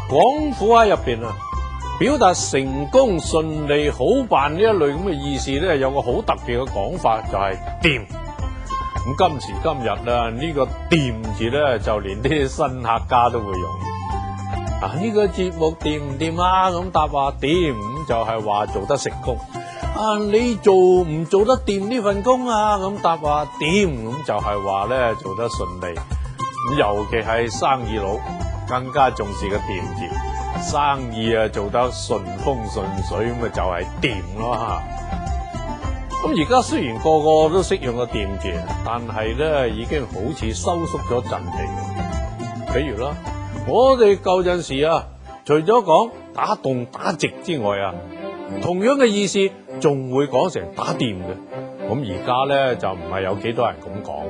廣府話入邊啊，表達成功、順利、好辦呢一類咁嘅意思咧，有個好特別嘅講法，就係掂。咁今時今日啊，呢個掂字咧，就連啲新客家都會用。啊，呢個節目掂唔掂啊？咁答話掂，咁就係話做得成功。啊，你做唔做得掂呢份工啊？咁答話掂，咁就係話咧做得順利。咁尤其係生意佬，更加重視個掂字，生意啊做得順風順水，咁啊就係掂咯吓。咁而家雖然個個都識用個掂字，但係咧已經好似收縮咗陣地。比如啦，我哋舊陣時啊，除咗講打戙打直之外啊，同樣嘅意思仲會講成打掂嘅。咁而家咧就唔係有幾多人咁講。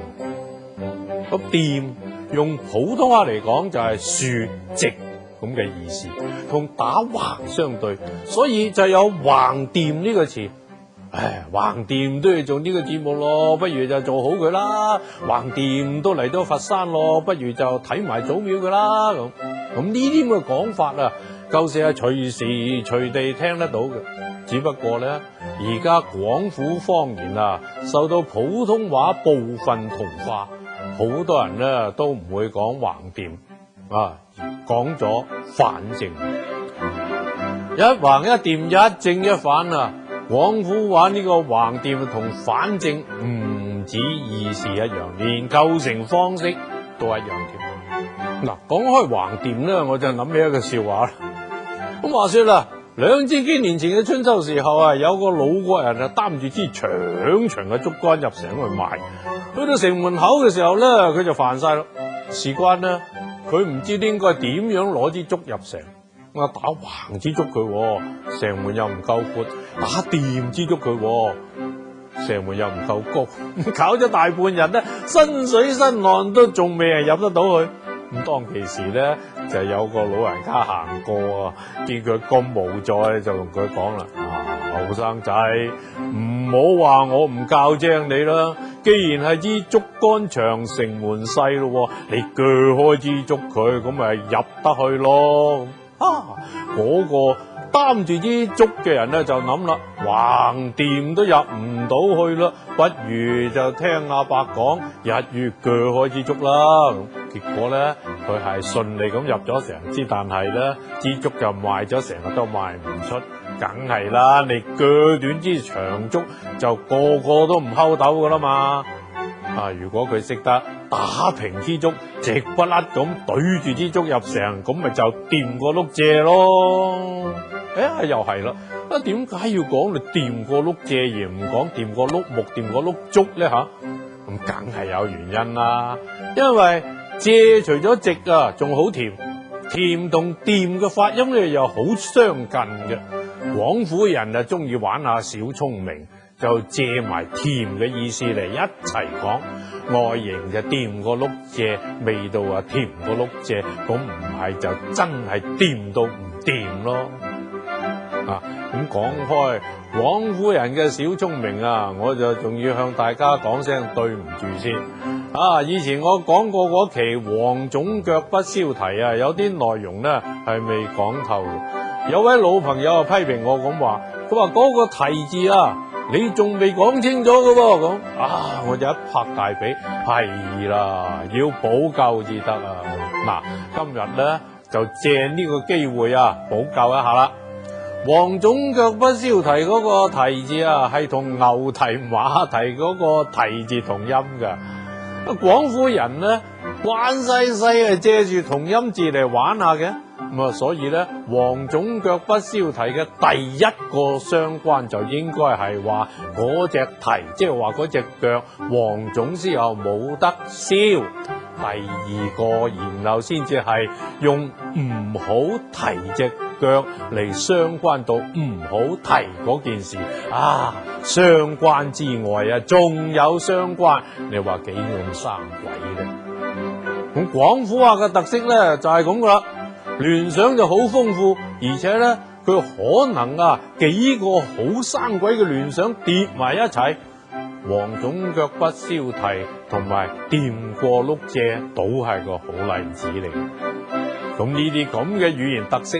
咁掂用普通話嚟講就係豎直咁嘅意思，同打橫相對，所以就有橫掂呢個詞。唉，橫掂都要做呢個節目咯，不如就做好佢啦。橫掂都嚟到佛山咯，不如就睇埋祖廟佢啦。咁呢啲咁嘅講法啊，舊時係隨時隨地聽得到嘅。只不過咧，而家廣府方言啊，受到普通話部分同化，好多人咧都唔會講橫掂啊，講咗反正。一橫一掂一正一反啊！廣府話呢個橫掂同反正唔止意思一樣，連構成方式都一樣添。嗱，講開橫掂咧，我就諗起一個笑話啦。咁話說啦，2000幾年前嘅春秋時候啊，有個老國人啊擔住支長長嘅竹竿入城去賣，去到城門口嘅時候咧，佢就煩晒咯。事關咧，佢唔知應該點樣攞支竹入城。我打橫支竹佢，城門又唔夠闊；打掂支竹佢，城門又唔夠高。搞咗大半日咧，身水身汗都仲未係入得到去。咁當其時咧，就有個老人家行過啊，見佢咁無助，就同佢講啦：後生仔，唔好話我唔教精你啦。既然係支竹竿長，城門細咯，你鋸開支竹佢，咁咪入得去咯。嗰個擔住支竹嘅人咧就諗啦，橫掂都入唔到去啦，不如就聽阿伯講，一於鋸開支竹啦。結果咧，佢係順利咁入咗城，之但係咧支竹就賣咗成日都賣唔出，梗係啦，你鋸短支長竹就個個都唔摳斗噶啦嘛。如果佢識得打平支竹，直不甩咁懟住支竹入城，咁咪就掂過碌蔗咯。又係啦，點解要講你掂過碌蔗而唔講掂過碌木、掂過碌竹咧？咁梗係有原因啦。因為蔗除咗直啊，仲好甜，甜同掂嘅發音咧又好相近嘅。廣府人啊中意玩下小聰明，就借埋甜嘅意思嚟一齊講，外形就掂過碌蔗，味道啊甜過碌蔗，咁唔係就真係掂到唔掂咯。咁講開廣府人嘅小聰明啊，我就仲要向大家講聲對唔住先。以前我講過嗰期黃種腳不消蹄啊，有啲內容呢係未講透嘅。有位老朋友批評我咁話，佢話嗰個蹄字啊，你仲未講清楚嘅喎。咁我就一拍大髀，係啦，要補救至得啊。今日咧就借呢個機會啊，補救一下啦。黃種腳不消蹄嗰個蹄字啊，係同牛蹄馬蹄嗰個蹄字同音嘅。廣府人咧慣細細係借住同音字嚟玩下嘅。所以咧，黃種腳不消蹄嘅第一個相關就應該係話嗰隻蹄，即係話嗰隻腳黃種之後冇得消。第二個，然後先至係用唔好蹄隻腳嚟相關到唔好蹄嗰件事。相關之外啊，仲有相關，你話幾咁生鬼咧？咁廣府話嘅特色咧就係咁噶啦。聯想就好豐富，而且咧佢可能幾個好生鬼嘅聯想疊埋一齊。黃種腳不燒蹄同埋掂過碌蔗都係個好例子嚟。咁呢啲咁嘅語言特色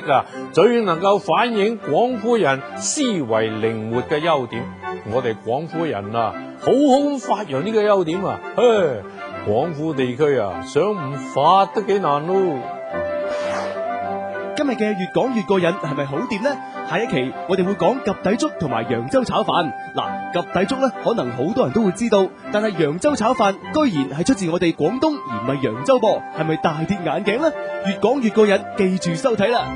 最能夠反映廣府人思維靈活嘅優點。我哋廣府人好好咁發揚呢個優點廣府地區想唔發都幾難咯。今日嘅越講越過癮係咪好掂呢？下一期我哋會講及第粥同埋揚州炒飯。嗱，及第粥呢可能好多人都會知道，但係揚州炒飯居然係出自我哋廣東而唔係揚州噃，係咪大跌眼鏡呢？越講越過癮，記住收睇啦！